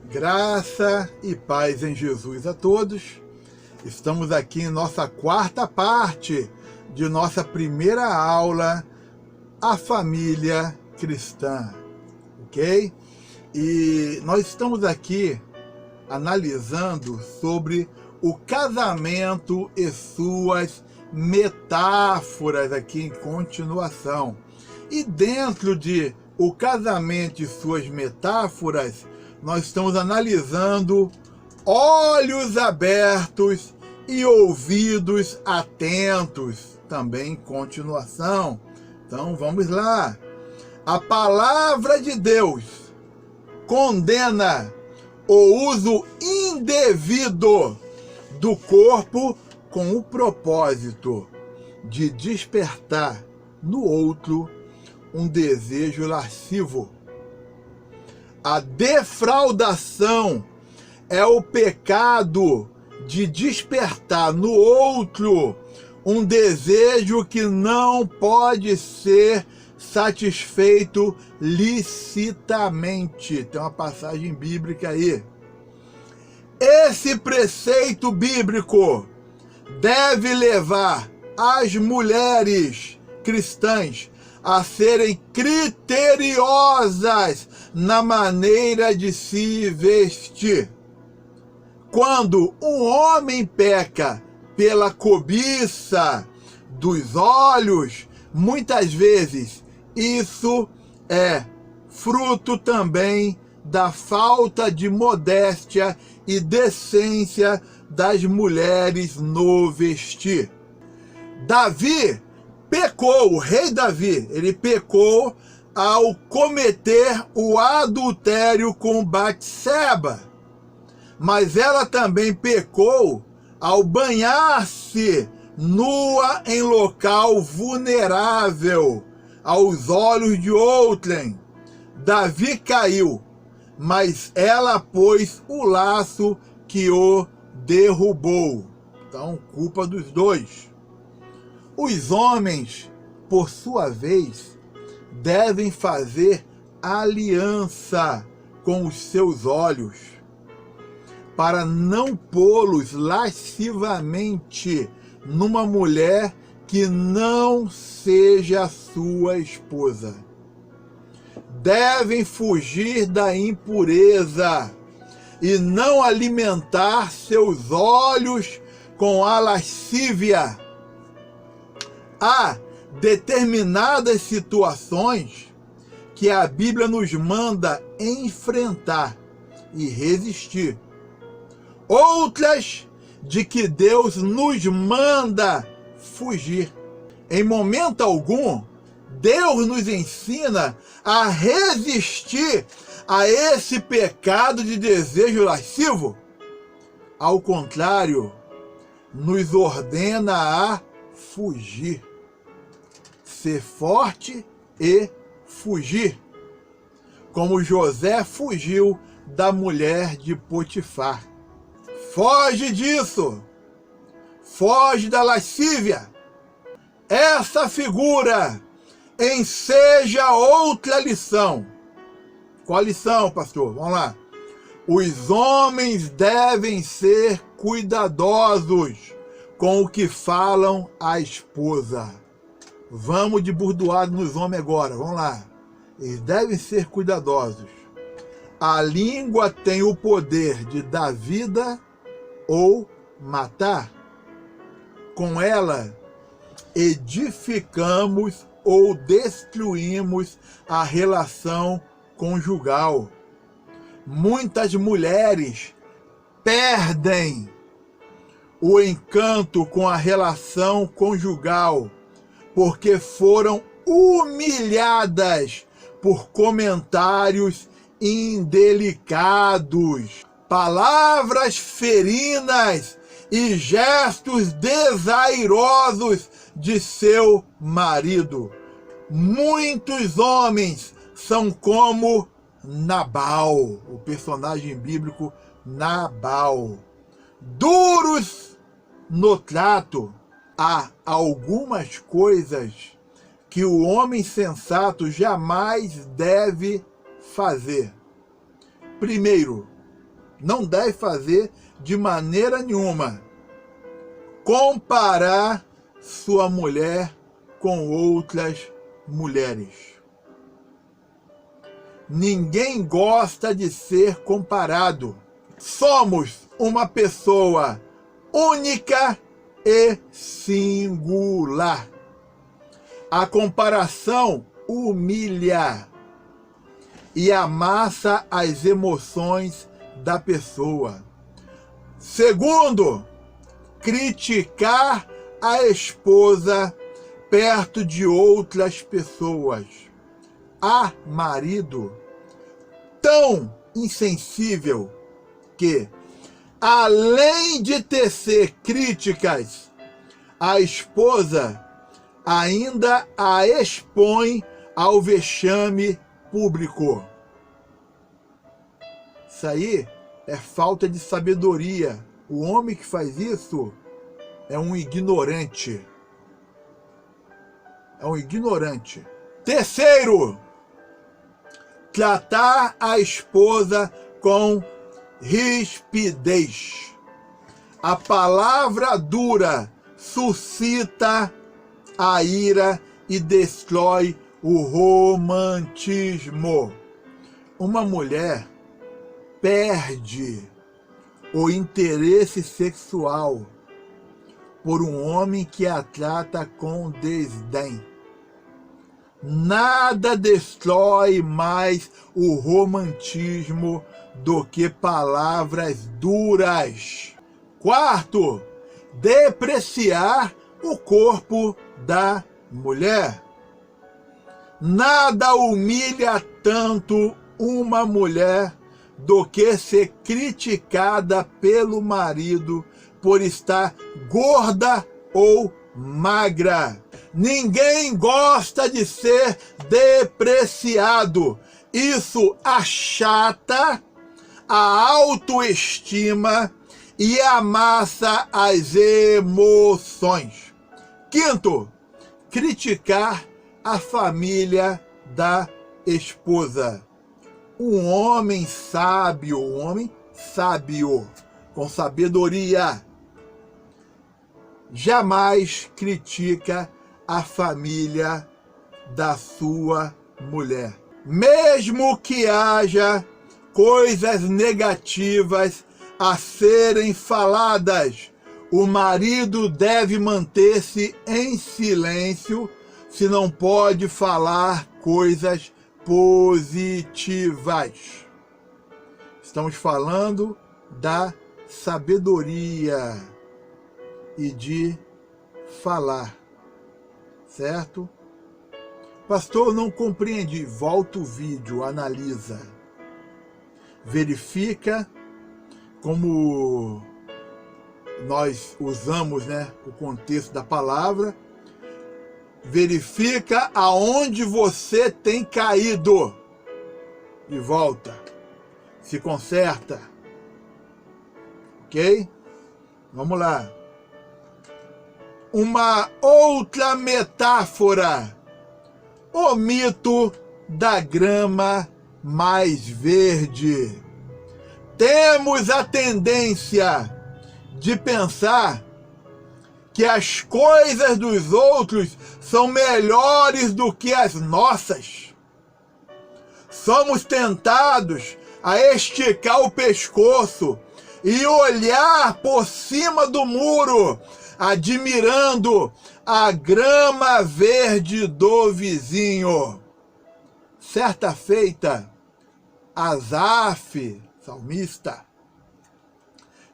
Graça e paz em Jesus a todos. Estamos aqui em nossa quarta parte de nossa primeira aula, a família cristã, ok? E nós estamos aqui analisando sobre o casamento e suas metáforas aqui em continuação. E dentro de o casamento e suas metáforas, nós estamos analisando olhos abertos e ouvidos atentos, também em continuação. Então vamos lá. A palavra de Deus condena o uso indevido do corpo com o propósito de despertar no outro um desejo lascivo. A defraudação é o pecado de despertar no outro um desejo que não pode ser satisfeito licitamente. Tem uma passagem bíblica aí. Esse preceito bíblico deve levar as mulheres cristãs a serem criteriosas na maneira de se vestir. Quando um homem peca pela cobiça dos olhos, muitas vezes isso é fruto também da falta de modéstia e decência das mulheres no vestir. Davi pecou, o rei Davi, ele pecou ao cometer o adultério com Batseba. Mas ela também pecou ao banhar-se nua em local vulnerável aos olhos de outrem. Davi caiu, mas ela pôs o laço que o derrubou. Então, culpa dos dois. Os homens, por sua vez, devem fazer aliança com os seus olhos, para não pô-los lascivamente numa mulher que não seja sua esposa. Devem fugir da impureza e não alimentar seus olhos com a lascívia. Há determinadas situações que a Bíblia nos manda enfrentar e resistir. Outras de que Deus nos manda fugir. Em momento algum, Deus nos ensina a resistir a esse pecado de desejo lascivo. Ao contrário, nos ordena a fugir. Ser forte e fugir. Como José fugiu da mulher de Potifar. Foge disso. Foge da lascívia. Essa figura enseja outra lição. Qual lição, pastor? Vamos lá. Os homens devem ser cuidadosos com o que falam à esposa. Vamos de burdoado nos homens agora. Vamos lá. Eles devem ser cuidadosos. A língua tem o poder de dar vida ou matar. Com ela, edificamos ou destruímos a relação conjugal. Muitas mulheres perdem o encanto com a relação conjugal porque foram humilhadas por comentários indelicados, palavras ferinas e gestos desairosos de seu marido. Muitos homens são como Nabal, o personagem bíblico Nabal, duros no trato. Há algumas coisas que o homem sensato jamais deve fazer. Primeiro, não deve fazer de maneira nenhuma, comparar sua mulher com outras mulheres. Ninguém gosta de ser comparado. Somos uma pessoa única e singular. A comparação humilha e amassa as emoções da pessoa. Segundo, criticar a esposa perto de outras pessoas. Há marido tão insensível que, além de tecer críticas, a esposa ainda a expõe ao vexame público. Isso aí é falta de sabedoria. O homem que faz isso é um ignorante. É um ignorante. Terceiro, tratar a esposa com rispidez. A palavra dura suscita a ira e destrói o romantismo. Uma mulher perde o interesse sexual por um homem que a trata com desdém. Nada destrói mais o romantismo do que palavras duras. Quarto, depreciar o corpo da mulher. Nada humilha tanto uma mulher do que ser criticada pelo marido por estar gorda ou magra. Ninguém gosta de ser depreciado. Isso achata a autoestima e amassa as emoções. Quinto, criticar a família da esposa. Um homem sábio, com sabedoria, jamais critica a família da sua mulher. Mesmo que haja coisas negativas a serem faladas, o marido deve manter-se em silêncio se não pode falar coisas positivas. Estamos falando da sabedoria e de falar, certo? Pastor, não compreendi. Volta o vídeo, analisa, verifica como nós usamos, o contexto da palavra. Verifica aonde você tem caído e volta, se conserta, ok? Vamos lá. Uma outra metáfora, o mito da grama mais verde. Temos a tendência de pensar que as coisas dos outros são melhores do que as nossas. Somos tentados a esticar o pescoço e olhar por cima do muro, admirando a grama verde do vizinho. Certa feita, Asaf, salmista,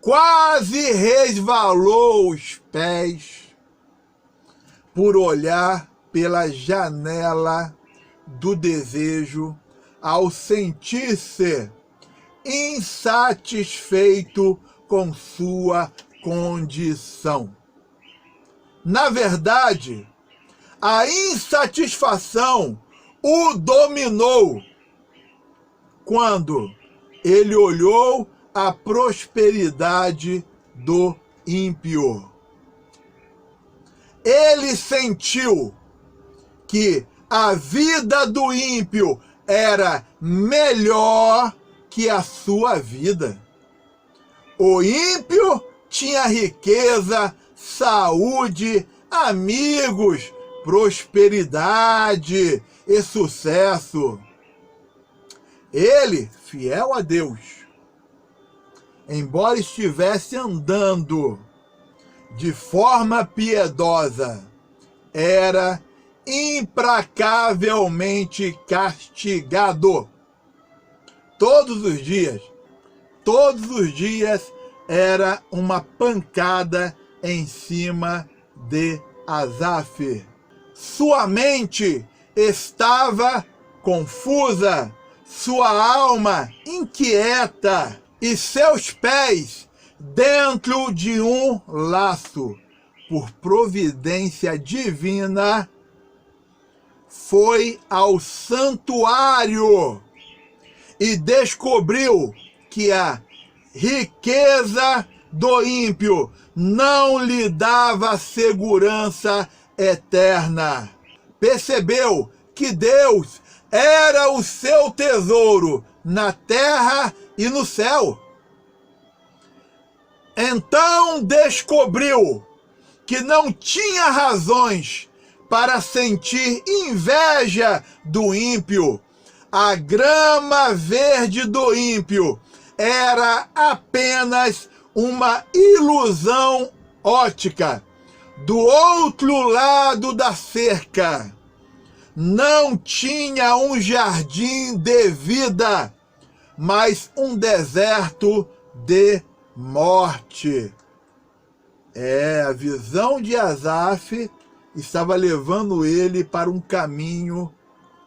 quase resvalou os pés por olhar pela janela do desejo ao sentir-se insatisfeito com sua condição. Na verdade, a insatisfação o dominou quando ele olhou a prosperidade do ímpio. Ele sentiu que a vida do ímpio era melhor que a sua vida. O ímpio tinha riqueza, saúde, amigos, prosperidade e sucesso. Ele, fiel a Deus, embora estivesse andando de forma piedosa, era implacavelmente castigado. Todos os dias era uma pancada em cima de Asaf. Sua mente estava confusa, sua alma inquieta e seus pés dentro de um laço. Por providência divina, foi ao santuário e descobriu que a riqueza do ímpio não lhe dava segurança eterna. Percebeu que Deus era o seu tesouro na terra e no céu. Então descobriu que não tinha razões para sentir inveja do ímpio. A grama verde do ímpio era apenas uma ilusão óptica. Do outro lado da cerca não tinha um jardim de vida, mas um deserto de morte. A visão de Asaf estava levando ele para um caminho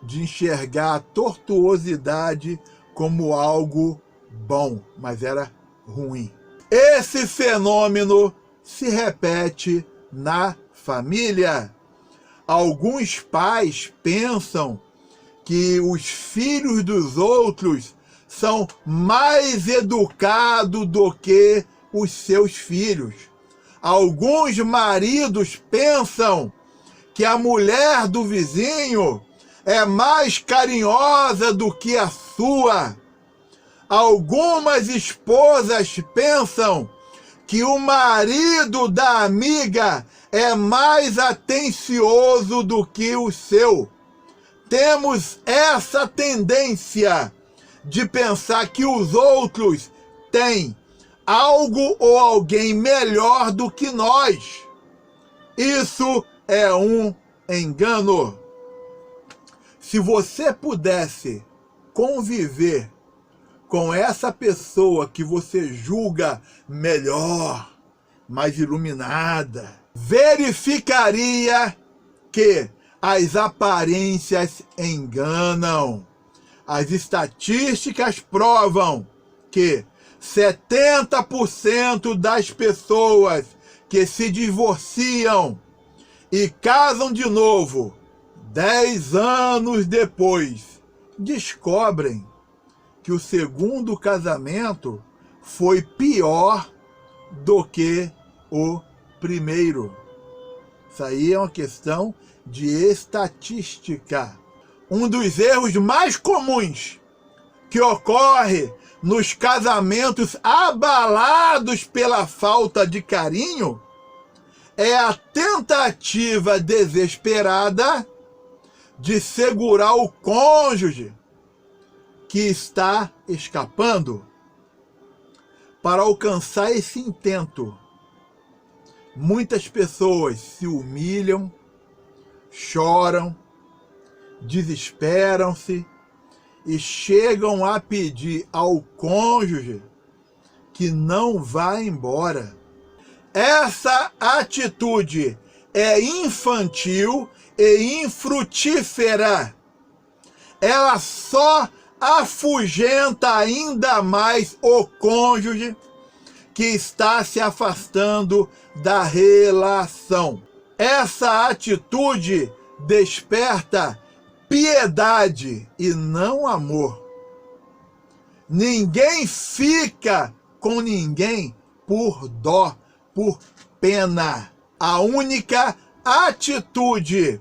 de enxergar a tortuosidade como algo bom, mas era ruim. Esse fenômeno se repete na família. Alguns pais pensam que os filhos dos outros são mais educados do que os seus filhos. Alguns maridos pensam que a mulher do vizinho é mais carinhosa do que a sua. Algumas esposas pensam que o marido da amiga é mais atencioso do que o seu. Temos essa tendência de pensar que os outros têm algo ou alguém melhor do que nós. Isso é um engano. Se você pudesse conviver com essa pessoa que você julga melhor, mais iluminada, verificaria que as aparências enganam. As estatísticas provam que 70% das pessoas que se divorciam e casam de novo, 10 anos depois, descobrem que o segundo casamento foi pior do que o primeiro. Isso aí é uma questão de estatística. Um dos erros mais comuns que ocorre nos casamentos abalados pela falta de carinho é a tentativa desesperada de segurar o cônjuge que está escapando. Para alcançar esse intento, muitas pessoas se humilham, choram, desesperam-se e chegam a pedir ao cônjuge que não vá embora. Essa atitude é infantil e infrutífera. Ela só afugenta ainda mais o cônjuge que está se afastando da relação. Essa atitude desperta piedade e não amor. Ninguém fica com ninguém por dó, por pena. A única atitude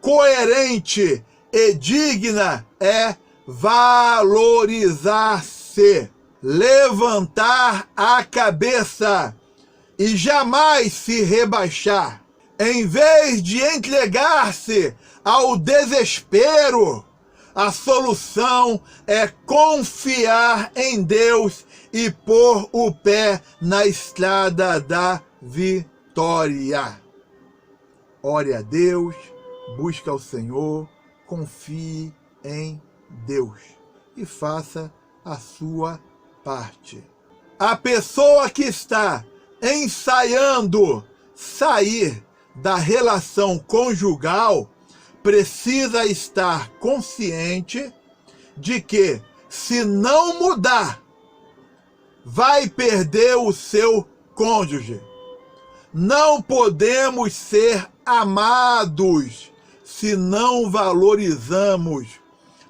coerente e digna é valorizar-se. levantar a cabeça e jamais se rebaixar. Em vez de entregar-se ao desespero, a solução é confiar em Deus e pôr o pé na estrada da vitória. Ore a Deus, busque ao Senhor, confie em Deus e faça a sua parte. A pessoa que está ensaiando sair da relação conjugal precisa estar consciente de que, se não mudar, vai perder o seu cônjuge. Não podemos ser amados se não valorizamos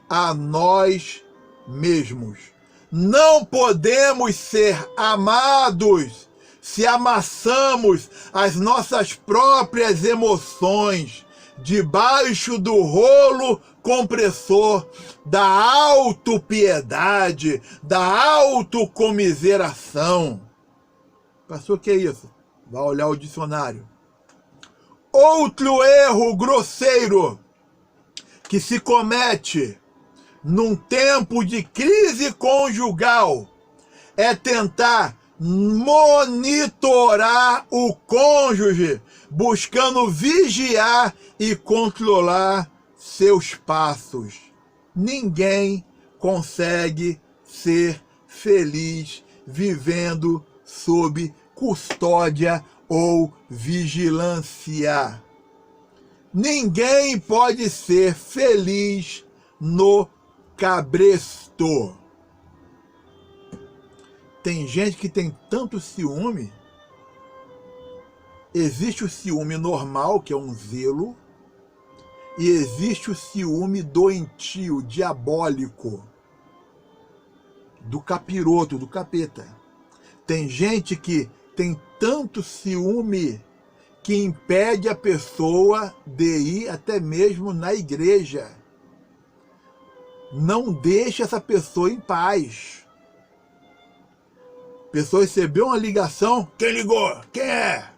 a nós mesmos. Não podemos ser amados se amassamos as nossas próprias emoções debaixo do rolo compressor da autopiedade, da autocomiseração. Pastor, o que é isso? Vai olhar o dicionário. Outro erro grosseiro que se comete num tempo de crise conjugal é tentar monitorar o cônjuge, buscando vigiar e controlar seus passos. Ninguém consegue ser feliz vivendo sob custódia ou vigilância. Ninguém pode ser feliz no cabresto. Tem gente que tem tanto ciúme. Existe o ciúme normal, que é um zelo, e existe o ciúme doentio, diabólico, do capiroto, do capeta. Tem gente que tem tanto ciúme que impede a pessoa de ir até mesmo na igreja. Não deixa essa pessoa em paz. A pessoa recebeu uma ligação. Quem ligou? Quem é?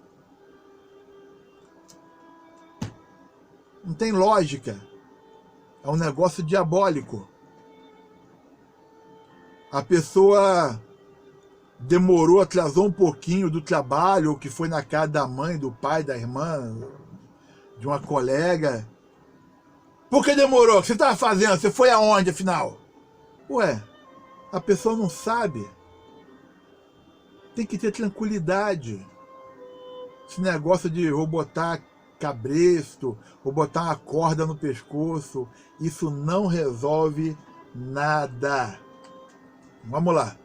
Não tem lógica. É um negócio diabólico. A pessoa demorou, atrasou um pouquinho do trabalho, ou que foi na casa da mãe, do pai, da irmã, de uma colega. Por que demorou? O que você estava fazendo? Você foi aonde, afinal? Ué, a pessoa não sabe. Tem que ter tranquilidade. Esse negócio de vou botar cabresto, vou botar uma corda no pescoço, isso não resolve nada. Vamos lá.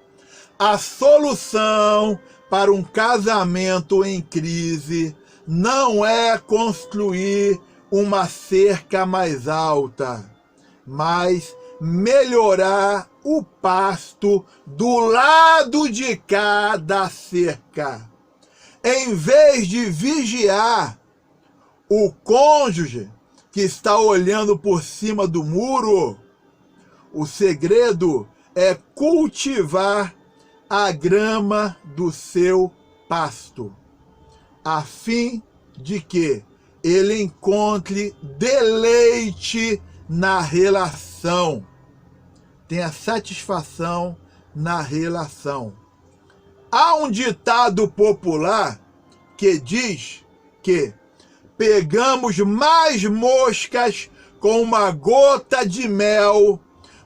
A solução para um casamento em crise não é construir uma cerca mais alta, mas melhorar o pasto do lado de cá da cerca. Em vez de vigiar o cônjuge que está olhando por cima do muro, o segredo é cultivar a grama do seu pasto, a fim de que ele encontre deleite na relação, tenha satisfação na relação. Há um ditado popular que diz que pegamos mais moscas com uma gota de mel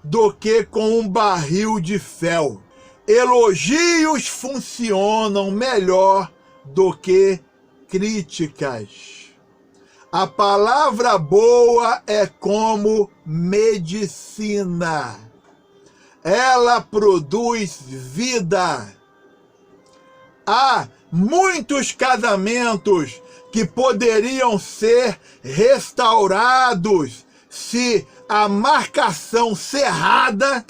do que com um barril de fel. Elogios funcionam melhor do que críticas. A palavra boa é como medicina. Ela produz vida. Há muitos casamentos que poderiam ser restaurados se a marcação cerrada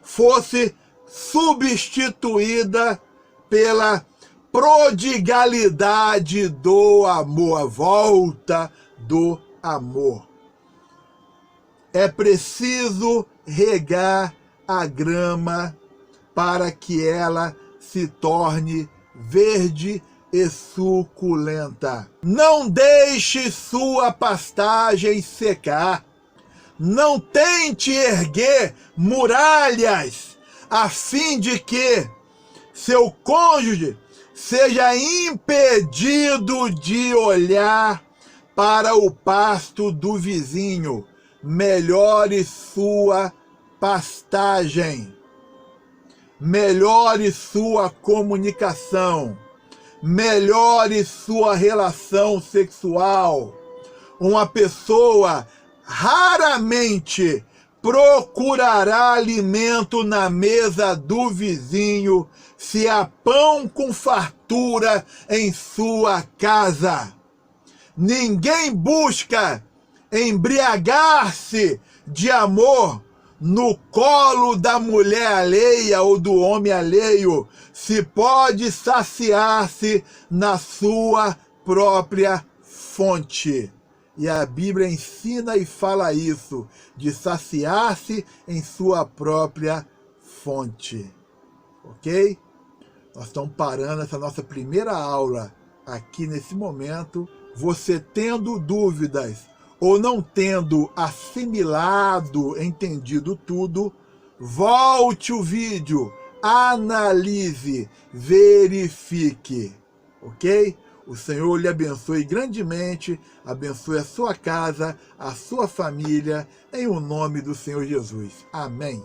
fosse substituída pela prodigalidade do amor, a volta do amor. É preciso regar a grama para que ela se torne verde e suculenta. Não deixe sua pastagem secar. Não tente erguer muralhas a fim de que seu cônjuge seja impedido de olhar para o pasto do vizinho. Melhore sua pastagem. Melhore sua comunicação. Melhore sua relação sexual. Uma pessoa raramente procurará alimento na mesa do vizinho se há pão com fartura em sua casa. Ninguém busca embriagar-se de amor no colo da mulher alheia ou do homem alheio, se pode saciar-se na sua própria fonte. E a Bíblia ensina e fala isso, de saciar-se em sua própria fonte. Ok? Nós estamos parando essa nossa primeira aula aqui nesse momento. Você tendo dúvidas ou não tendo assimilado, entendido tudo, volte o vídeo, analise, verifique. Ok? O Senhor lhe abençoe grandemente, abençoe a sua casa, a sua família, em o nome do Senhor Jesus. Amém.